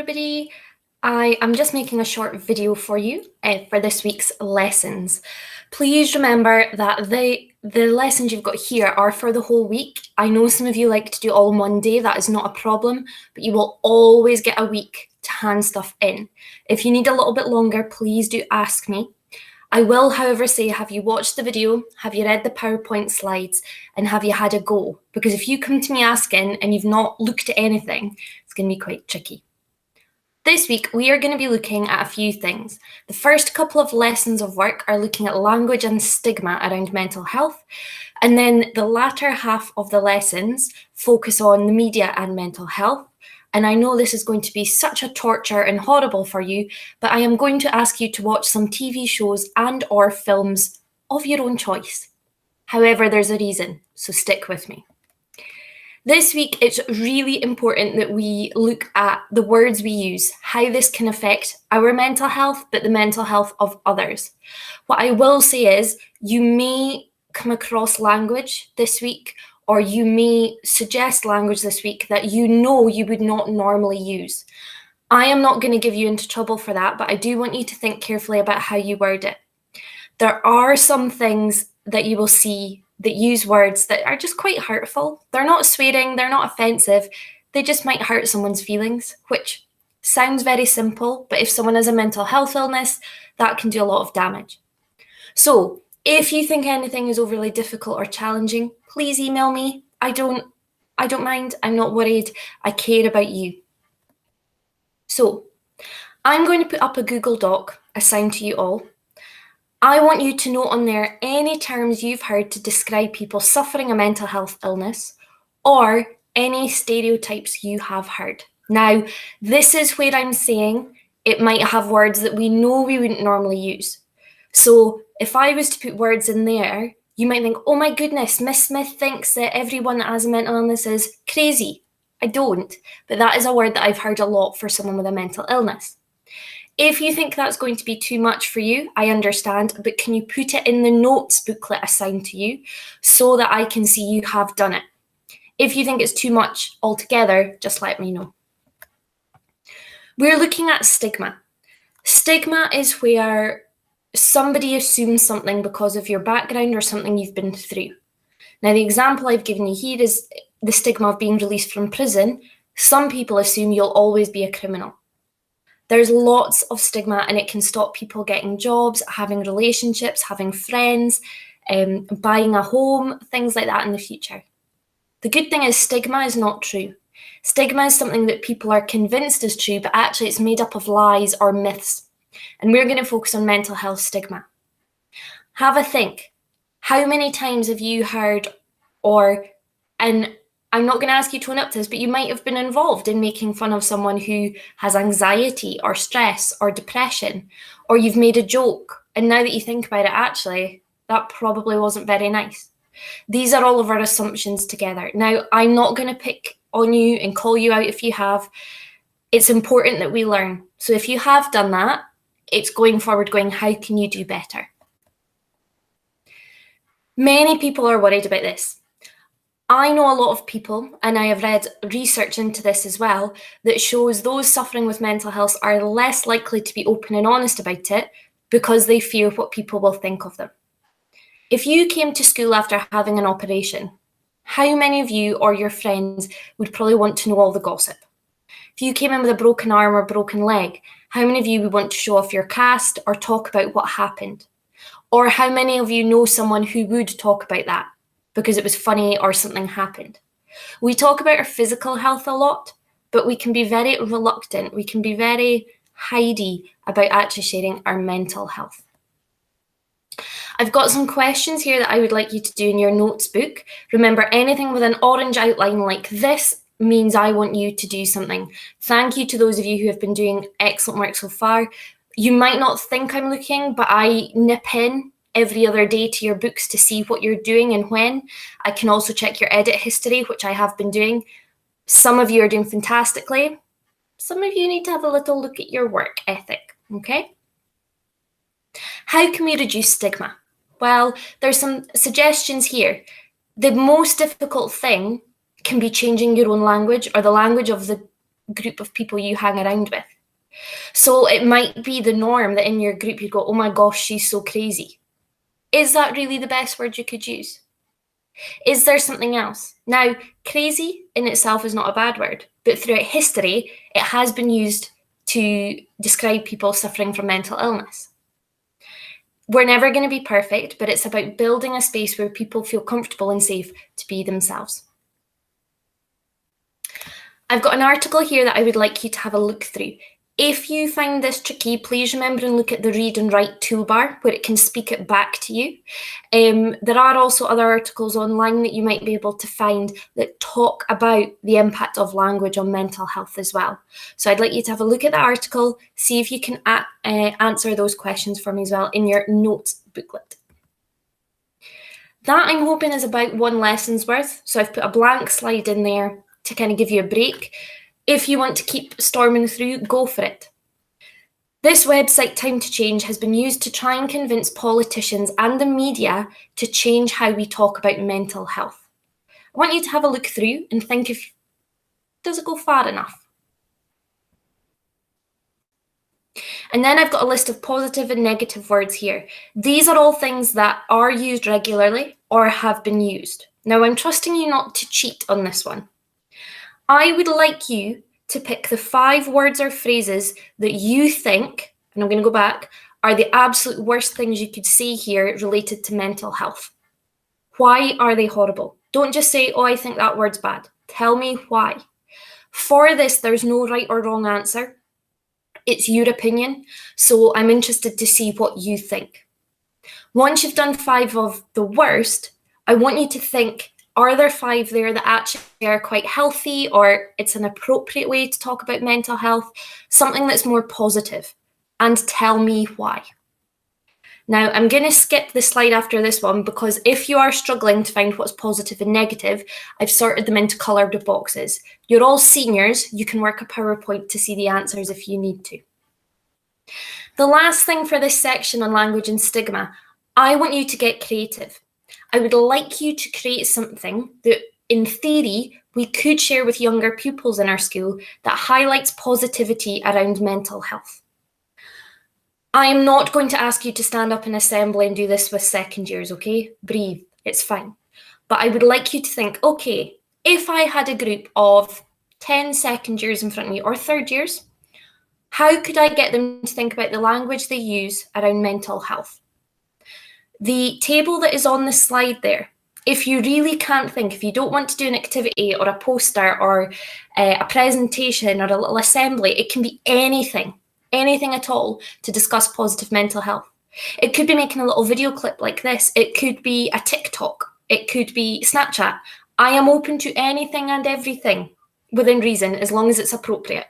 everybody. I am just making a short video for you for this week's lessons. Please remember that the lessons you've got here are for the whole week. I know some of you like to do all Monday, that is not a problem, but you will always get a week to hand stuff in. If you need a little bit longer, please do ask me. I will, however, say, have you watched the video? Have you read the PowerPoint slides? And have you had a go? Because if you come to me asking and you've not looked at anything, it's going to be quite tricky. This week, we are going to be looking at a few things. The first couple of lessons of work are looking at language and stigma around mental health. And then the latter half of the lessons focus on the media and mental health. And I know this is going to be such a torture and horrible for you, but I am going to ask you to watch some TV shows and or films of your own choice. However, there's a reason, so stick with me. This week, it's really important that we look at the words we use, how this can affect our mental health, but the mental health of others. What I will say is you may come across language this week, or you may suggest language this week that you know you would not normally use. I am not going to give you into trouble for that, but I do want you to think carefully about how you word it. There are some things that you will see that use words that are just quite hurtful. They're not swearing, they're not offensive, they just might hurt someone's feelings, which sounds very simple, but if someone has a mental health illness, that can do a lot of damage. So, if you think anything is overly difficult or challenging, please email me. I don't mind. I'm not worried. I care about you. So, I'm going to put up a Google Doc assigned to you all. I want you to note on there any terms you've heard to describe people suffering a mental health illness or any stereotypes you have heard. Now, this is where I'm saying it might have words that we know we wouldn't normally use. So if I was to put words in there, you might think, oh my goodness, Miss Smith thinks that everyone that has a mental illness is crazy. I don't, but that is a word that I've heard a lot for someone with a mental illness. If you think that's going to be too much for you, I understand, but can you put it in the notes booklet assigned to you so that I can see you have done it? If you think it's too much altogether, just let me know. We're looking at stigma. Stigma is where somebody assumes something because of your background or something you've been through. Now, the example I've given you here is the stigma of being released from prison. Some people assume you'll always be a criminal. There's lots of stigma and it can stop people getting jobs, having relationships, having friends, buying a home, things like that in the future. The good thing is stigma is not true. Stigma is something that people are convinced is true, but actually it's made up of lies or myths. And we're going to focus on mental health stigma. Have a think. How many times have you heard and I'm not going to ask you to own up to this, but you might have been involved in making fun of someone who has anxiety or stress or depression, or you've made a joke. And now that you think about it, actually, that probably wasn't very nice. These are all of our assumptions together. Now, I'm not going to pick on you and call you out if you have. It's important that we learn. So if you have done that, it's going forward going, how can you do better? Many people are worried about this. I know a lot of people, and I have read research into this as well, that shows those suffering with mental health are less likely to be open and honest about it because they fear what people will think of them. If you came to school after having an operation, how many of you or your friends would probably want to know all the gossip? If you came in with a broken arm or broken leg, how many of you would want to show off your cast or talk about what happened? Or how many of you know someone who would talk about that because it was funny or something happened? We talk about our physical health a lot, but we can be very reluctant. We can be very hidey about actually sharing our mental health. I've got some questions here that I would like you to do in your notes book. Remember, anything with an orange outline like this means I want you to do something. Thank you to those of you who have been doing excellent work so far. You might not think I'm looking, but I nip in every other day to your books to see what you're doing and when. I can also check your edit history, which I have been doing. Some of you are doing fantastically. Some of you need to have a little look at your work ethic, okay? How can we reduce stigma? Well, there's some suggestions here. The most difficult thing can be changing your own language or the language of the group of people you hang around with. So it might be the norm that in your group you go, oh my gosh, she's so crazy. Is that really the best word you could use? Is there something else? Now, crazy in itself is not a bad word, but throughout history, it has been used to describe people suffering from mental illness. We're never going to be perfect, but it's about building a space where people feel comfortable and safe to be themselves. I've got an article here that I would like you to have a look through. If you find this tricky, please remember and look at the read and write toolbar where it can speak it back to you. There are also other articles online that you might be able to find that talk about the impact of language on mental health as well. So I'd like you to have a look at the article, see if you can answer those questions for me as well in your notes booklet. That I'm hoping is about 1 lesson's worth. So I've put a blank slide in there to kind of give you a break. If you want to keep storming through, go for it. This website, Time to Change, has been used to try and convince politicians and the media to change how we talk about mental health. I want you to have a look through and think if, does it go far enough? And then I've got a list of positive and negative words here. These are all things that are used regularly or have been used. Now, I'm trusting you not to cheat on this one. I would like you to pick the 5 words or phrases that you think, and I'm going to go back, are the absolute worst things you could say here related to mental health. Why are they horrible? Don't just say, oh, I think that word's bad. Tell me why. For this, there's no right or wrong answer. It's your opinion, so I'm interested to see what you think. Once you've done 5 of the worst, I want you to think, are there 5 there that actually are quite healthy, or it's an appropriate way to talk about mental health, something that's more positive, and tell me why. Now, I'm going to skip the slide after this one because if you are struggling to find what's positive and negative, I've sorted them into coloured boxes. You're all seniors, you can work a PowerPoint to see the answers if you need to. The last thing for this section on language and stigma, I want you to get creative. I would like you to create something that, in theory, we could share with younger pupils in our school that highlights positivity around mental health. I am not going to ask you to stand up in assembly and do this with second years, okay? Breathe, it's fine. But I would like you to think, okay, if I had a group of 10 second years in front of me or third years, how could I get them to think about the language they use around mental health? The table that is on the slide there, if you really can't think, if you don't want to do an activity or a poster or a presentation or a little assembly, it can be anything at all to discuss positive mental health. It could be making a little video clip like this. It could be a TikTok. It could be Snapchat. I am open to anything and everything within reason, as long as it's appropriate.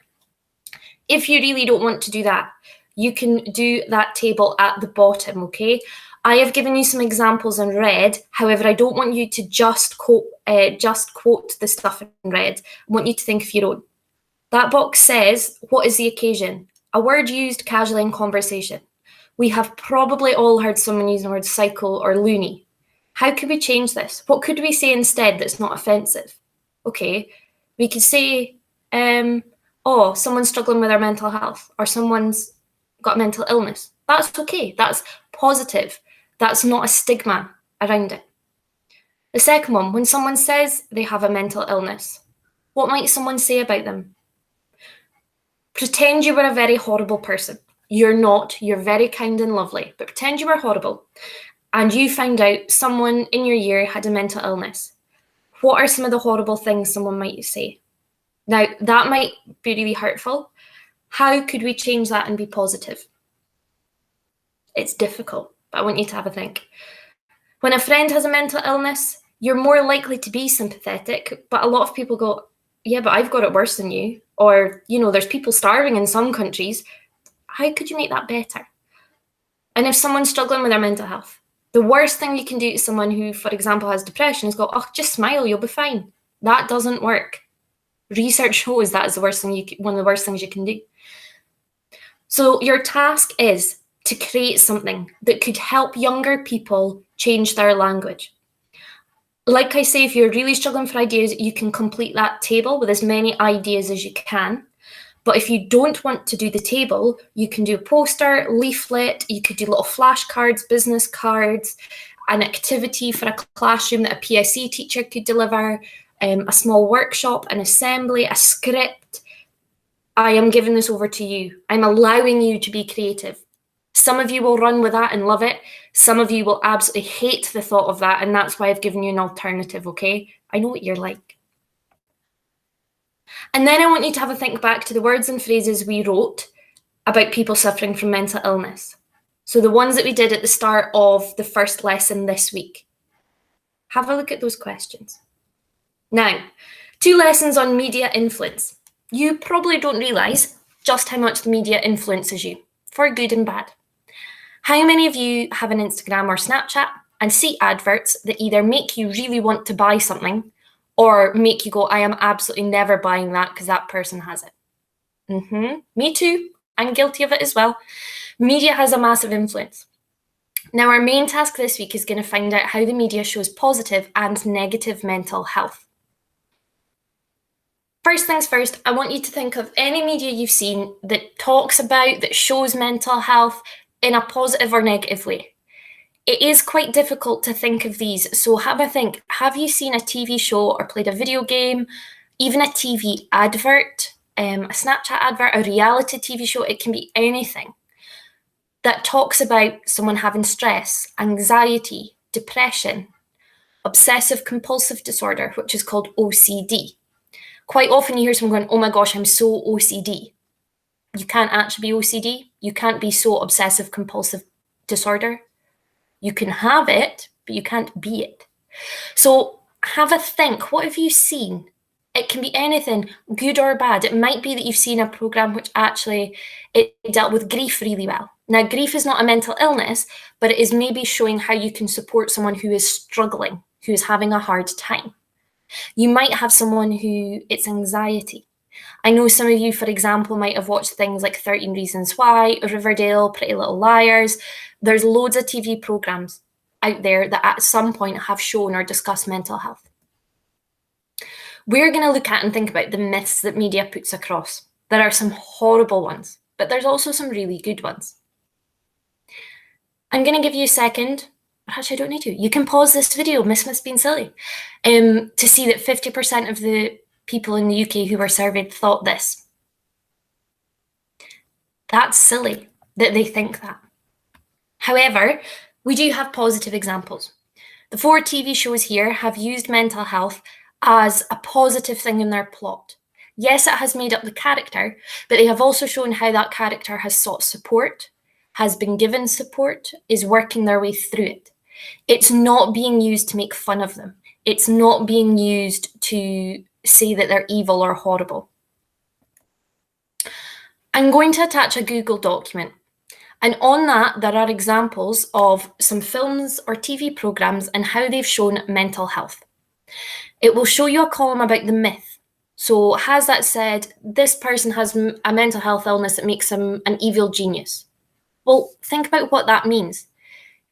If you really don't want to do that, you can do that table at the bottom, okay? I have given you some examples in red. However, I don't want you to just quote the stuff in red. I want you to think of your own. That box says, what is the occasion? A word used casually in conversation. We have probably all heard someone using the word psycho or loony. How could we change this? What could we say instead that's not offensive? Okay, we could say, oh, someone's struggling with their mental health, or someone's got mental illness. That's okay. That's positive. That's not a stigma around it. The second one, when someone says they have a mental illness, what might someone say about them? Pretend you were a very horrible person. You're not. You're very kind and lovely. But pretend you were horrible and you found out someone in your year had a mental illness. What are some of the horrible things someone might say? Now, that might be really hurtful. How could we change that and be positive? It's difficult, but I want you to have a think. When a friend has a mental illness, you're more likely to be sympathetic, but a lot of people go, yeah, but I've got it worse than you. Or, there's people starving in some countries. How could you make that better? And if someone's struggling with their mental health, the worst thing you can do to someone who, for example, has depression is go, oh, just smile, you'll be fine. That doesn't work. Research shows that is one of the worst things you can do. So your task is to create something that could help younger people change their language. Like I say, if you're really struggling for ideas, you can complete that table with as many ideas as you can. But if you don't want to do the table, you can do a poster, leaflet, you could do little flashcards, business cards, an activity for a classroom that a PSE teacher could deliver, a small workshop, an assembly, a script. I am giving this over to you. I'm allowing you to be creative. Some of you will run with that and love it. Some of you will absolutely hate the thought of that, and that's why I've given you an alternative, okay? I know what you're like. And then I want you to have a think back to the words and phrases we wrote about people suffering from mental illness. So the ones that we did at the start of the first lesson this week. Have a look at those questions. Now, 2 lessons on media influence. You probably don't realise just how much the media influences you, for good and bad. How many of you have an Instagram or Snapchat and see adverts that either make you really want to buy something or make you go, I am absolutely never buying that because that person has it? Me too. I'm guilty of it as well. Media has a massive influence. Now, our main task this week is going to find out how the media shows positive and negative mental health. First things first, I want you to think of any media you've seen that talks about, that shows mental health in a positive or negative way. It is quite difficult to think of these, so have a think. Have you seen a TV show or played a video game, even a TV advert, a Snapchat advert, a reality TV show? It can be anything that talks about someone having stress, anxiety, depression, obsessive compulsive disorder, which is called OCD. Quite often you hear someone going, oh my gosh, I'm so OCD. You can't actually be OCD. You can't be so obsessive compulsive disorder. You can have it, but you can't be it. So have a think. What have you seen? It can be anything, good or bad. It might be that you've seen a program which actually it dealt with grief really well. Now, grief is not a mental illness, but it is maybe showing how you can support someone who is struggling, who is having a hard time. You might have someone who it's anxiety. I know some of you, for example, might have watched things like 13 Reasons Why, Riverdale, Pretty Little Liars. There's loads of TV programs out there that at some point have shown or discussed mental health. We're going to look at and think about the myths that media puts across. There are some horrible ones, but there's also some really good ones. I'm going to give you a second. Actually, I don't need to. You can pause this video, Miss being silly, to see that 50% of the people in the UK who were surveyed thought this. That's silly that they think that. However, we do have positive examples. The 4 TV shows here have used mental health as a positive thing in their plot. Yes, it has made up the character, but they have also shown how that character has sought support, has been given support, is working their way through it. It's not being used to make fun of them. It's not being used to say that they're evil or horrible. I'm going to attach a Google document, and on that there are examples of some films or TV programs and how they've shown mental health. It will show you a column about the myth. So has that said, this person has a mental health illness that makes them an evil genius? Well, think about what that means.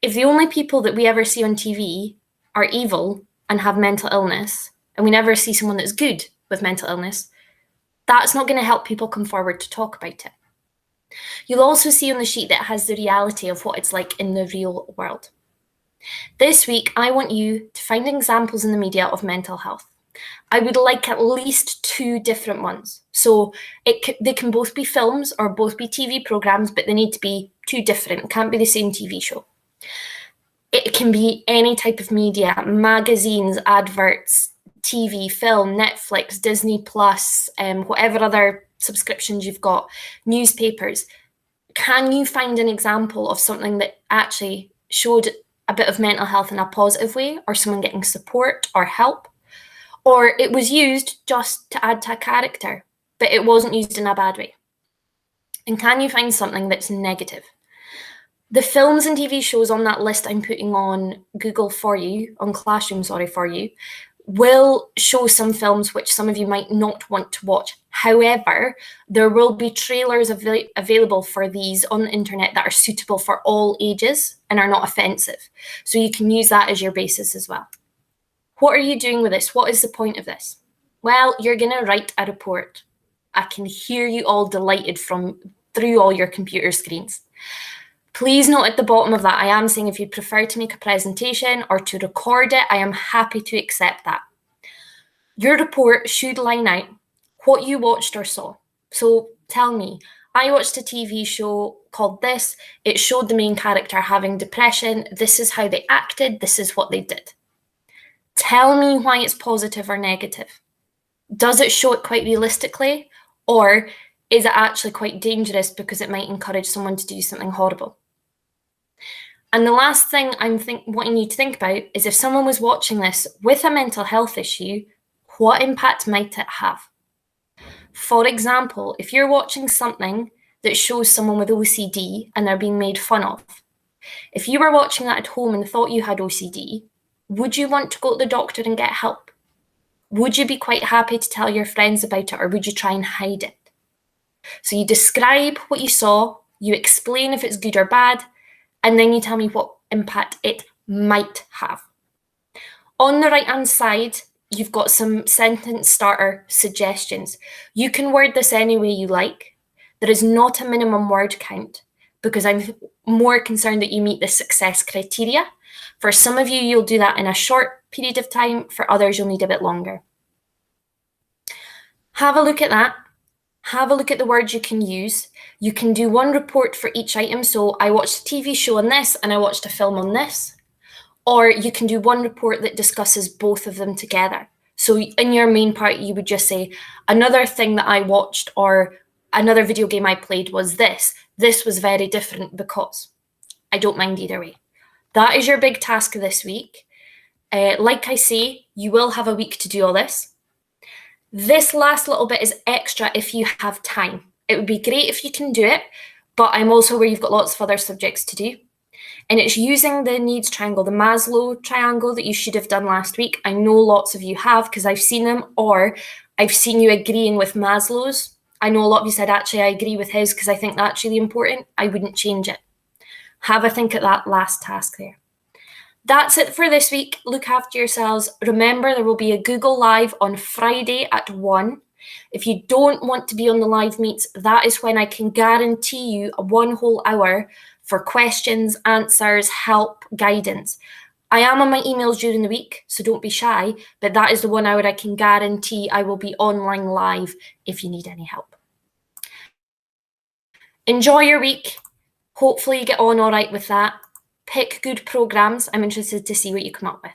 If the only people that we ever see on TV are evil and have mental illness, and we never see someone that's good with mental illness, that's not going to help people come forward to talk about it. You'll also see on the sheet that it has the reality of what it's like in the real world. This week, I want you to find examples in the media of mental health. I would like at least 2 different ones. So they can both be films or both be TV programs, but they need to be 2 different. It can't be the same TV show. It can be any type of media, magazines, adverts, TV, film, Netflix, Disney Plus, whatever other subscriptions you've got, newspapers. Can you find an example of something that actually showed a bit of mental health in a positive way, or someone getting support or help? Or it was used just to add to a character, but it wasn't used in a bad way? And can you find something that's negative? The films and TV shows on that list I'm putting on Google for you, on Classroom, for you, will show some films which some of you might not want to watch. However, there will be trailers available for these on the internet that are suitable for all ages and are not offensive. So you can use that as your basis as well. What are you doing with this? What is the point of this? Well, you're going to write a report. I can hear you all delighted from through all your computer screens. Please note at the bottom of that, I am saying if you prefer to make a presentation or to record it, I am happy to accept that. Your report should line out what you watched or saw. So tell me, I watched a TV show called this. It showed the main character having depression. This is how they acted. This is what they did. Tell me why it's positive or negative. Does it show it quite realistically? Or is it actually quite dangerous because it might encourage someone to do something horrible? And the last thing I'm wanting you to think about is if someone was watching this with a mental health issue, what impact might it have? For example, if you're watching something that shows someone with OCD and they're being made fun of, if you were watching that at home and thought you had OCD, would you want to go to the doctor and get help? Would you be quite happy to tell your friends about it, or would you try and hide it? So you describe what you saw, you explain if it's good or bad, and then you tell me what impact it might have. On the right-hand side, you've got some sentence starter suggestions. You can word this any way you like. There is not a minimum word count because I'm more concerned that you meet the success criteria. For some of you, you'll do that in a short period of time. For others, you'll need a bit longer. Have a look at that. Have a look at the words you can use. You can do one report for each item. So I watched a TV show on this and I watched a film on this. Or you can do one report that discusses both of them together. So in your main part, you would just say, another thing that I watched or another video game I played was this. This was very different because. I don't mind either way. That is your big task this week. Like I say, you will have a week to do all this. This last little bit is extra if you have time. It would be great if you can do it, but I'm also aware you've got lots of other subjects to do. And it's using the needs triangle, the Maslow triangle that you should have done last week. I know lots of you have because I've seen them, or I've seen you agreeing with Maslow's. I know a lot of you said, actually, I agree with his because I think that's really important. I wouldn't change it. Have a think at that last task there. That's it for this week. Look after yourselves. Remember, there will be a Google Live on Friday at 1. If you don't want to be on the live meets, that is when I can guarantee you a 1 whole hour for questions, answers, help, guidance. I am on my emails during the week, so don't be shy, but that is the 1 hour I can guarantee I will be online live if you need any help. Enjoy your week. Hopefully you get on all right with that. Pick good programs. I'm interested to see what you come up with.